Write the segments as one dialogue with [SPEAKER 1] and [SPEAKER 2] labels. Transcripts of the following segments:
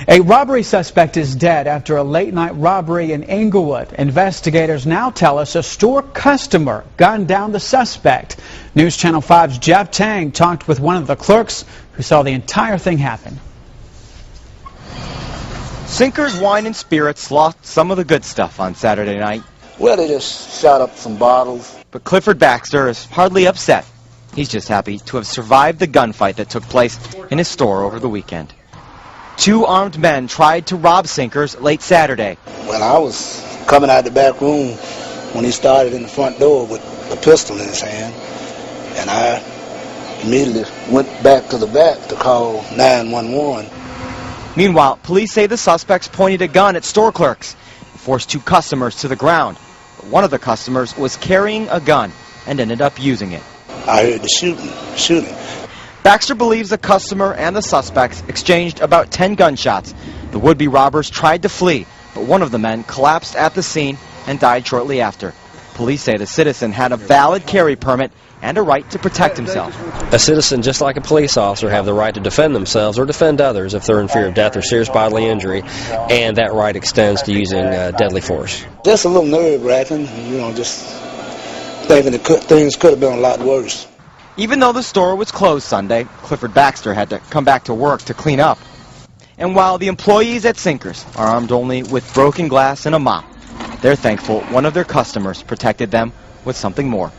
[SPEAKER 1] A robbery suspect is dead after a late-night robbery in Inglewood. Investigators now tell us a store customer gunned down the suspect. News Channel 5's Jeff Tang talked with one of the clerks who saw the entire thing happen.
[SPEAKER 2] Sinkers Wine and Spirits lost some of the good stuff on Saturday night.
[SPEAKER 3] Well, they just shot up some bottles.
[SPEAKER 2] But Clifford Baxter is hardly upset. He's just happy to have survived the gunfight that took place in his store over the weekend. Two armed men tried to rob Sinkers late Saturday.
[SPEAKER 3] Well, I was coming out the back room when he started in the front door with a pistol in his hand, and I immediately went back to the back to call 911.
[SPEAKER 2] Meanwhile, police say the suspects pointed a gun at store clerks and forced two customers to the ground. But one of the customers was carrying a gun and ended up using it.
[SPEAKER 3] I heard the shooting.
[SPEAKER 2] Baxter believes the customer and the suspects exchanged about 10 gunshots. The would-be robbers tried to flee, but one of the men collapsed at the scene and died shortly after. Police say the citizen had a valid carry permit and a right to protect himself.
[SPEAKER 4] A citizen, just like a police officer, have the right to defend themselves or defend others if they're in fear of death or serious bodily injury, and that right extends to using deadly force.
[SPEAKER 3] Just a little nerve-wracking, just thinking that things could have been a lot worse.
[SPEAKER 2] Even though the store was closed Sunday, Clifford Baxter had to come back to work to clean up. And while the employees at Sinkers are armed only with broken glass and a mop, they're thankful one of their customers protected them with something more.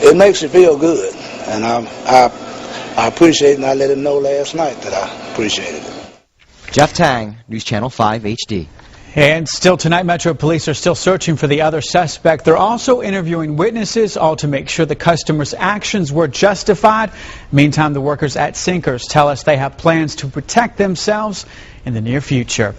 [SPEAKER 3] It makes you feel good, and I appreciate it, and I let him know last night that I appreciated it.
[SPEAKER 2] Jeff Tang, News Channel 5 HD.
[SPEAKER 1] And still tonight, Metro Police are still searching for the other suspect. They're also interviewing witnesses, all to make sure the customer's actions were justified. Meantime, the workers at Sinkers tell us they have plans to protect themselves in the near future.